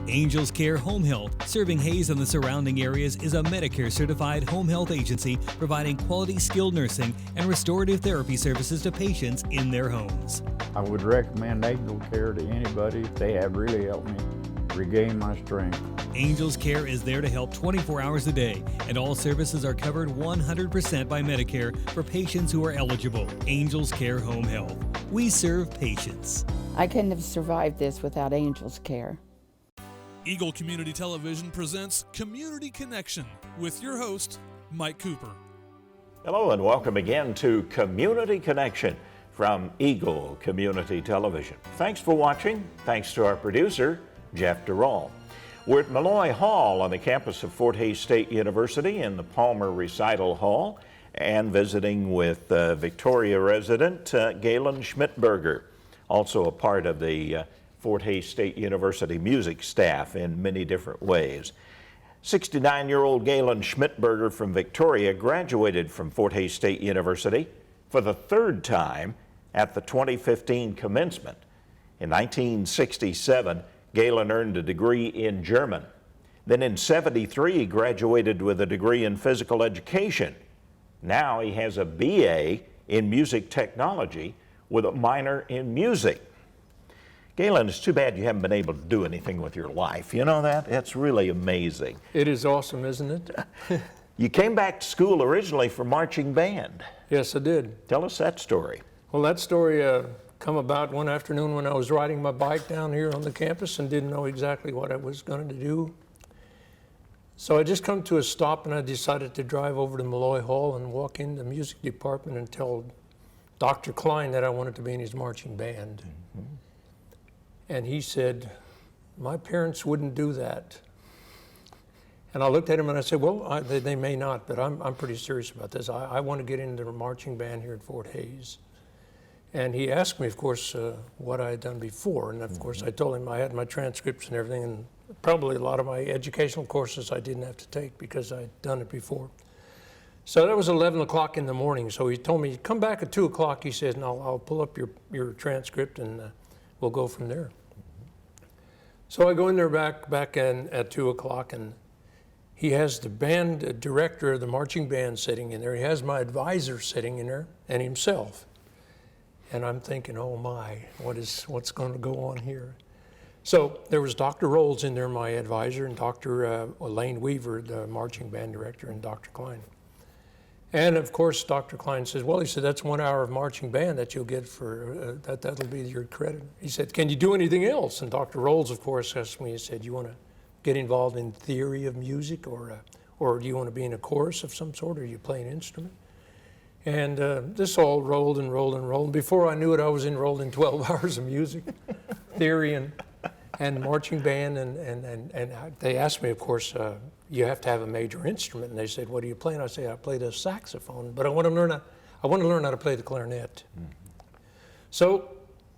Angels Care Home Health, serving Hayes and the surrounding areas, is a Medicare-certified home health agency providing quality skilled nursing and restorative therapy services to patients in their homes. I would recommend Angel Care to anybody. They have really helped me regain my strength. Angels Care is there to help 24 hours a day, and all services are covered 100% by Medicare for patients who are eligible. Angels Care Home Health. We serve patients. I couldn't have survived this without Angels Care. Eagle Community Television presents Community Connection with your host, Mike Cooper. Hello and welcome again to Community Connection from Eagle Community Television. Thanks for watching. Thanks to our producer, Jeff Durall. We're at Malloy Hall on the campus of Fort Hays State University in the Palmer Recital Hall and visiting with Victoria resident Galen Schmidtberger, also a part of the Fort Hays State University music staff in many different ways. 69-year-old Galen Schmidtberger from Victoria graduated from Fort Hays State University for the third time at the 2015 commencement. In 1967, Galen earned a degree in German. Then in '73, he graduated with a degree in physical education. Now he has a BA in music technology with a minor in music. Galen, it's too bad you haven't been able to do anything with your life. You know that? It's really amazing. It is awesome, isn't it? You came back to school originally for marching band. Yes, I did. Tell us that story. Well, that story come about one afternoon when I was riding my bike down here on the campus and didn't know exactly what I was going to do. So I just come to a stop and I decided to drive over to Malloy Hall and walk in the music department and tell Dr. Klein that I wanted to be in his marching band. Mm-hmm. And he said, my parents wouldn't do that. And I looked at him and I said, well, they may not, but I'm pretty serious about this. I want to get into the marching band here at Fort Hays. And he asked me, of course, what I had done before. And of course, I told him I had my transcripts and everything, and probably a lot of my educational courses I didn't have to take because I'd done it before. So that was 11 o'clock in the morning. So he told me, come back at 2 o'clock, he says, and I'll pull up your transcript and we'll go from there. So I go in there back in at 2 o'clock, and he has the band director of the marching band sitting in there. He has my advisor sitting in there and himself. And I'm thinking, oh my, what's going to go on here? So there was Dr. Rolls in there, my advisor, and Dr. Elaine Weaver, the marching band director, and Dr. Klein. And of course, Dr. Klein says, well, he said, that's 1 hour of marching band that you'll get for, that'll be your credit. He said, can you do anything else? And Dr. Rolls, of course, asked me, he said, you want to get involved in theory of music, or do you want to be in a chorus of some sort, or you play an instrument? And this all rolled and rolled and rolled. Before I knew it, I was enrolled in 12 hours of music, theory and marching band. And they asked me, of course, you have to have a major instrument. And they said, what do you play? And I said, I play the saxophone, but I want to learn how to play the clarinet. Mm-hmm. So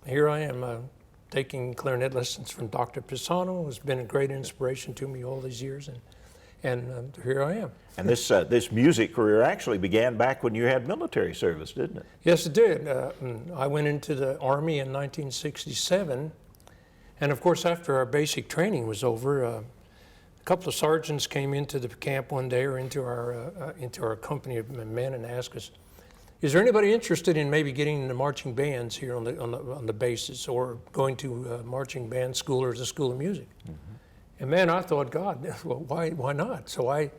here I am taking clarinet lessons from Dr. Pisano, who's been a great inspiration to me all these years. And here I am. And this music career actually began back when you had military service, didn't it? Yes, it did. I went into the Army in 1967. And of course, after our basic training was over, a couple of sergeants came into the camp one day, or into our company of men, and asked us, is there anybody interested in maybe getting into marching bands here on the bases, or going to marching band school or the School of Music? Mm-hmm. And man, I thought, God, well, why not? So I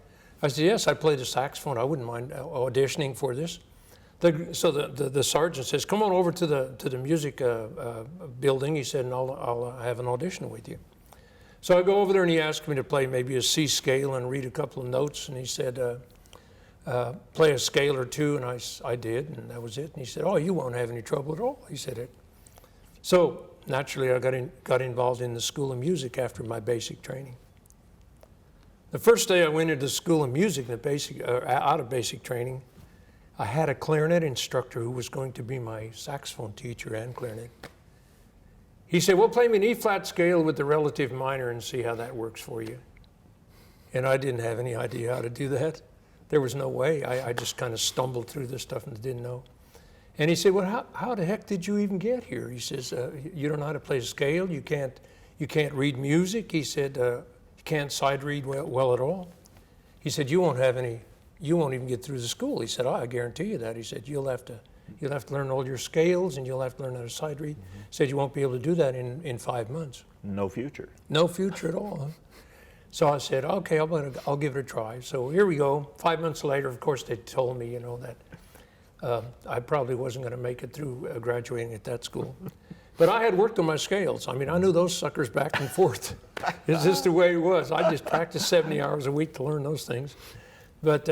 said, yes, I play the saxophone. I wouldn't mind auditioning for this. So the sergeant says, come on over to the music building. He said, and I'll have an audition with you. So I go over there, and he asked me to play maybe a C scale and read a couple of notes. And he said, play a scale or two. And I did, and that was it. And he said, oh, you won't have any trouble at all. He said it. So naturally, I got involved in the School of Music after my basic training. The first day I went into the School of Music, out of basic training, I had a clarinet instructor who was going to be my saxophone teacher and clarinet. He said, well, play me an E-flat scale with the relative minor and see how that works for you. And I didn't have any idea how to do that. There was no way. I just kind of stumbled through this stuff and didn't know. And he said, well, how the heck did you even get here? He says, you don't know how to play a scale. You can't you can't read music. He said, you can't sight read well at all. He said, you won't even get through the school. He said, I guarantee you that. He said, you'll have to learn all your scales, and you'll have to learn how to sight read. He said, you won't be able to do that in 5 months. No future. No future at all. Huh? So I said, okay, I'll give it a try. So here we go. 5 months later, of course, they told me, that I probably wasn't going to make it through graduating at that school. But I had worked on my scales. I mean, I knew those suckers back and forth. It's just the way it was. I just practiced 70 hours a week to learn those things. But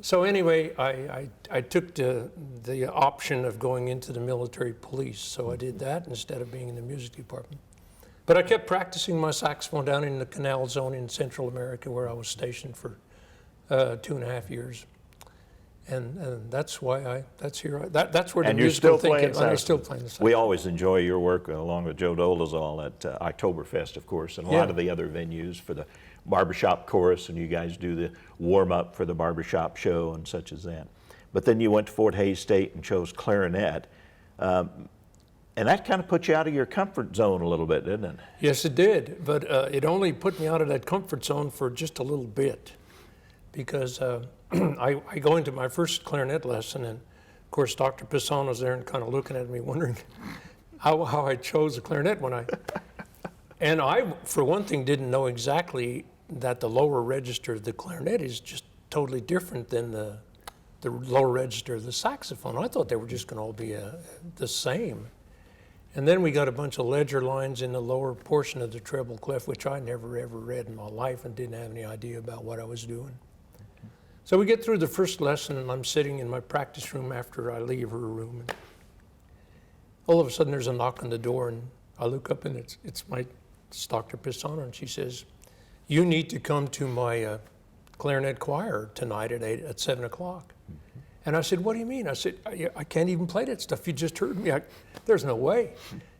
so anyway, I took the option of going into the military police. So I did that instead of being in the music department. But I kept practicing my saxophone down in the Canal Zone in Central America, where I was stationed for 2.5 years. And that's why that's where the musical thing came. And I'm still playing the saxophone. We always enjoy your work along with Joe Dolezal at Oktoberfest, of course, and a lot of the other venues for the barbershop chorus, and you guys do the warm-up for the barbershop show and such as that. But then you went to Fort Hays State and chose clarinet. And that kind of put you out of your comfort zone a little bit, didn't it? Yes, it did. But it only put me out of that comfort zone for just a little bit, because I go into my first clarinet lesson, and of course Dr. Pisano's there and kind of looking at me, wondering how I chose the clarinet and I, for one thing, didn't know exactly that the lower register of the clarinet is just totally different than the lower register of the saxophone. I thought they were just going to all be the same. And then we got a bunch of ledger lines in the lower portion of the treble clef, which I never ever read in my life and didn't have any idea about what I was doing. So we get through the first lesson, and I'm sitting in my practice room after I leave her room. And all of a sudden, there's a knock on the door, and I look up, and it's Dr. Pisano, and she says, "You need to come to my clarinet choir tonight at 7 o'clock." And I said, "What do you mean?" I said, I can't even play that stuff. You just heard me. There's no way.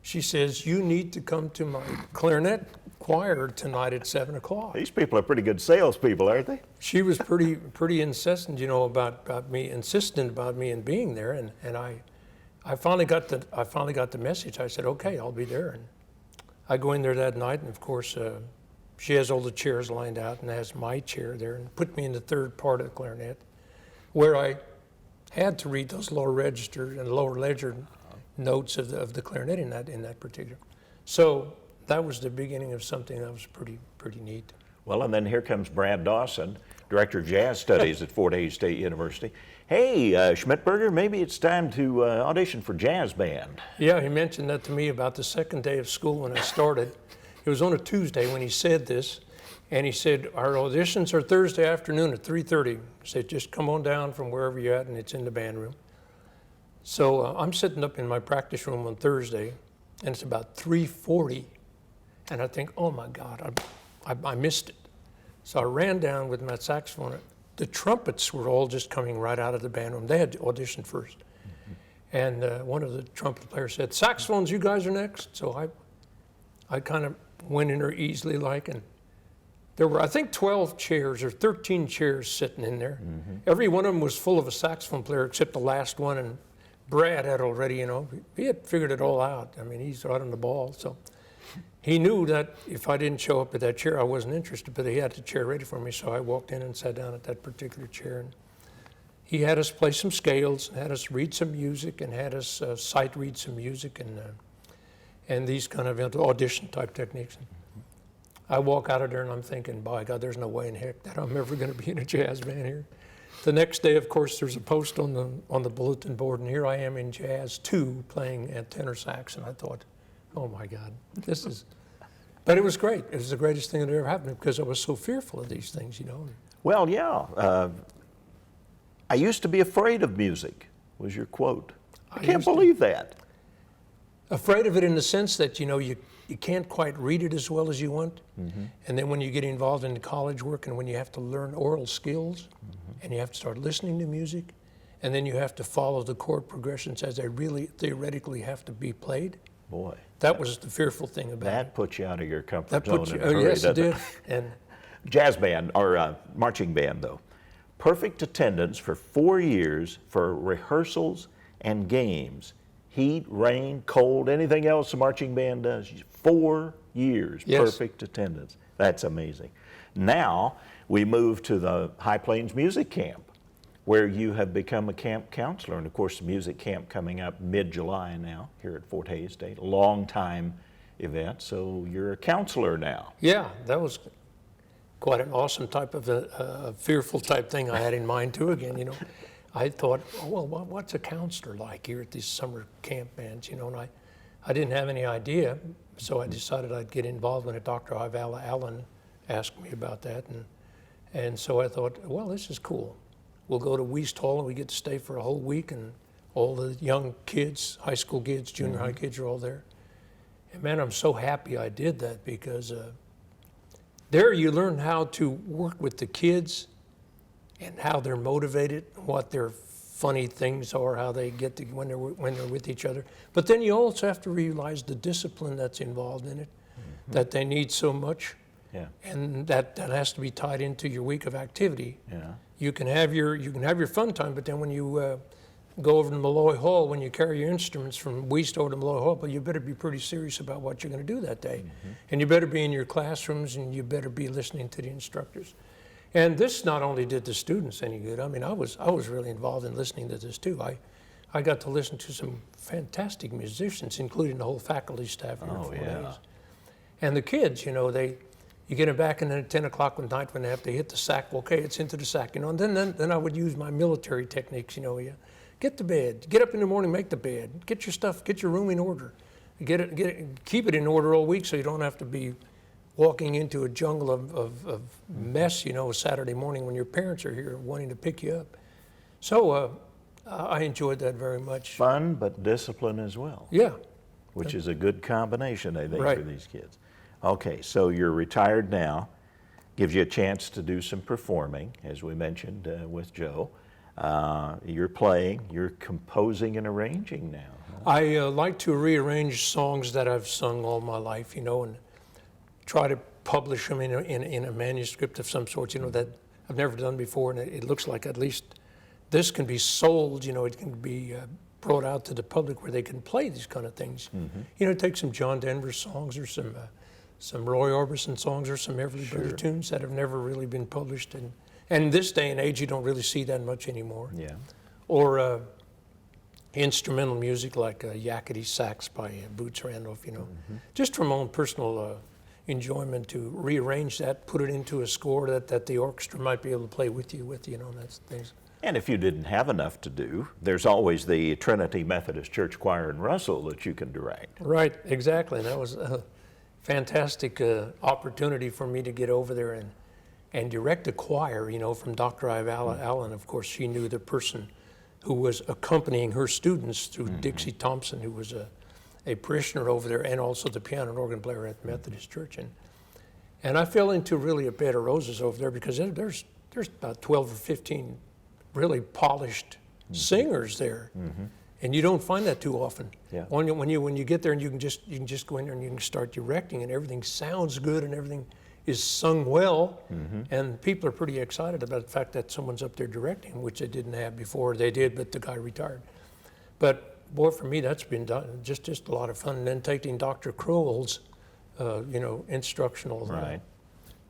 She says, "You need to come to my clarinet choir tonight at 7 o'clock. These people are pretty good salespeople, aren't they? She was pretty insistent, about me, insistent about me and being there. And I finally got the message. I said, "Okay, I'll be there." And I go in there that night, and of course, she has all the chairs lined out and has my chair there, and put me in the third part of the clarinet, where I had to read those lower register and lower ledger notes of the clarinet in that particular. So that was the beginning of something that was pretty neat. Well, and then here comes Brad Dawson, Director of Jazz Studies at Fort Hays State University. Hey, Schmidtberger, maybe it's time to audition for jazz band. Yeah, he mentioned that to me about the second day of school when I started. It was on a Tuesday when he said this, and he said, "Our auditions are Thursday afternoon at 3:30. He said, "Just come on down from wherever you're at, and it's in the band room." So I'm sitting up in my practice room on Thursday, and it's about 3:40, and I think, oh my God, I missed it. So I ran down with my saxophone. The trumpets were all just coming right out of the band room. They had auditioned first. And one of the trumpet players said, "Saxophones, you guys are next." So I kind of went in there easily and there were, I think, 12 chairs or 13 chairs sitting in there. Mm-hmm. Every one of them was full of a saxophone player except the last one, and Brad had already, he had figured it all out. I mean, he's right on the ball. So he knew that if I didn't show up at that chair, I wasn't interested, but he had the chair ready for me. So I walked in and sat down at that particular chair. And he had us play some scales, and had us read some music, and had us sight read some music, and these kind of audition type techniques. I walk out of there and I'm thinking, by God, there's no way in heck that I'm ever going to be in a jazz band here. The next day, of course, there's a post on the bulletin board, and here I am in Jazz 2 playing at tenor sax, and I thought, oh my God, but it was great. It was the greatest thing that ever happened because I was so fearful of these things, Well, yeah. I used to be afraid of music, was your quote. I can't believe that. Afraid of it in the sense that, you can't quite read it as well as you want. Mm-hmm. And then when you get involved in the college work and when you have to learn oral skills, mm-hmm. and you have to start listening to music, and then you have to follow the chord progressions as they really theoretically have to be played. Boy. That was the fearful thing about it. That puts you out of your comfort zone in a hurry, yes, it did. And jazz band, or marching band, though. Perfect attendance for 4 years for rehearsals and games. heat, rain, cold, anything else a marching band does. 4 years, Yes. perfect attendance. That's amazing. Now we move to the High Plains Music Camp, where you have become a camp counselor. And of course, the music camp coming up mid-July now here at Fort Hays State, a long time event. So you're a counselor now. Yeah, that was quite an awesome type of a fearful type thing I had in mind too. Again, you know, I thought, oh, well, what's a counselor like here at these summer camp bands? You know, and I didn't have any idea, so I decided I'd get involved when Dr. Ivala Allen asked me about that, and so I thought, well, this is cool. We'll go to Wiest Hall and we get to stay for a whole week, and all the young kids, high school kids, junior high kids are all there. And man, I'm so happy I did that, because there you learn how to work with the kids and how they're motivated, what their funny things are, how they get to when they're with each other. But then you also have to realize the discipline that's involved in it, that they need so much, and that has to be tied into your week of activity. Yeah. You can have your fun time, but then when you go over to Malloy Hall, when you carry your instruments from Wiest over to Malloy Hall, but you better be pretty serious about what you're going to do that day. And you better be in your classrooms, and you better be listening to the instructors. And this not only did the students any good, I mean, I was really involved in listening to this too. I got to listen to some fantastic musicians, including the whole faculty staff here at Fort Hays. And the kids, you know, you get them back in at 10 o'clock at night when they have to hit the sack. Okay, it's into the sack, you know. And then I would use my military techniques, you know. Get to bed, get up in the morning, make the bed, get your stuff, get your room in order, keep it in order all week so you don't have to be walking into a jungle of mess, you know, Saturday morning when your parents are here wanting to pick you up. So I enjoyed that very much. Fun, but discipline as well. Yeah. Which is a good combination, I think, Right. for these kids. Okay, so you're retired now. Gives you a chance to do some performing, as we mentioned with Joe. You're playing, you're composing and arranging now. I like to rearrange songs that I've sung all my life, you know, and try to publish them in a manuscript of some sort, you know, that I've never done before. And it looks like at least this can be sold, you know, it can be brought out to the public where they can play these kind of things. You know, take some John Denver songs or some Roy Orbison songs or some Everly Brother tunes that have never really been published. And in this day and age, you don't really see that much anymore. Yeah. Or instrumental music like Yakety Sax by Boots Randolph, you know. Just from my own personal enjoyment to rearrange that, put it into a score that the orchestra might be able to play with you, you know, that's things. And if you didn't have enough to do, there's always the Trinity Methodist Church Choir in Russell that you can direct. Right, exactly. And that was a fantastic opportunity for me to get over there and direct a choir, you know, from Dr. Ivala Allen. Of course, she knew the person who was accompanying her students through Dixie Thompson, who was a parishioner over there, and also the piano and organ player at the Methodist Church. And I fell into really a bed of roses over there, because there's about 12 or 15 really polished singers there. And you don't find that too often. Yeah. When you get there and you can just go in there and you can start directing, and everything sounds good and everything is sung well, and people are pretty excited about the fact that someone's up there directing, which they didn't have before. They did, but the guy retired. But boy, for me, that's been just a lot of fun. And then taking Dr. Crowell's, you know, instructional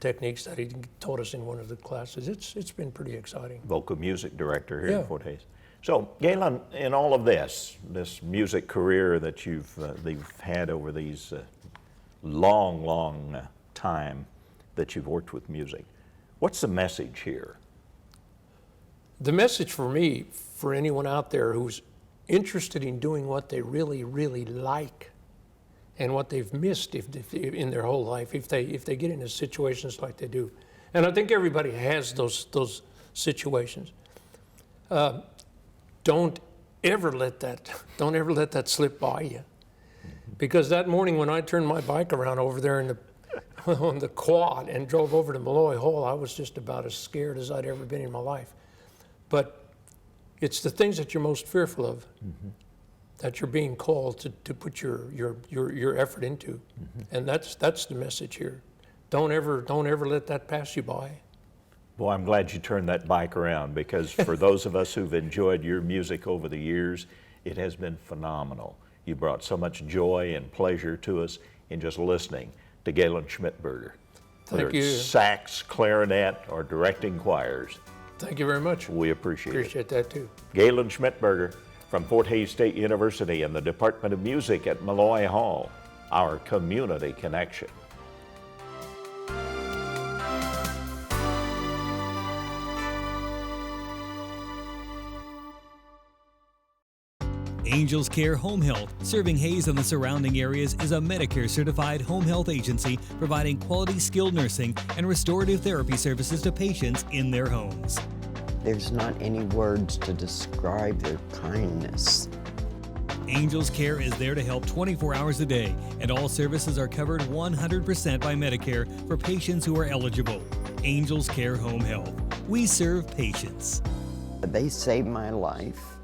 techniques that he taught us in one of the classes. It's been pretty exciting. Vocal music director here at Fort Hays. So, Galen, in all of this music career that you've had over these long time that you've worked with music, what's the message here? The message for me, for anyone out there who's interested in doing what they really, really like and what they've missed if in their whole life, if they get into situations like they do, and I think everybody has those situations. Don't ever let that slip by you, because that morning when I turned my bike around over there on the quad and drove over to Malloy Hall, I was just about as scared as I'd ever been in my life. But it's the things that you're most fearful of that you're being called to put your effort into, and that's the message here. Don't ever let that pass you by. Well, I'm glad you turned that bike around, because for those of us who've enjoyed your music over the years, It has been phenomenal. You brought so much joy and pleasure to us in just listening to Galen Schmidtberger. Thank Whether you. it's sax, clarinet, or directing choirs, Thank you very much. we appreciate it. Appreciate that too. Galen Schmidtberger from Fort Hays State University and the Department of Music at Malloy Hall, our community connection. Angels Care Home Health, serving Hays and the surrounding areas, is a Medicare-certified home health agency providing quality skilled nursing and restorative therapy services to patients in their homes. There's not any words to describe their kindness. Angels Care is there to help 24 hours a day, and all services are covered 100% by Medicare for patients who are eligible. Angels Care Home Health. We serve patients. They saved my life.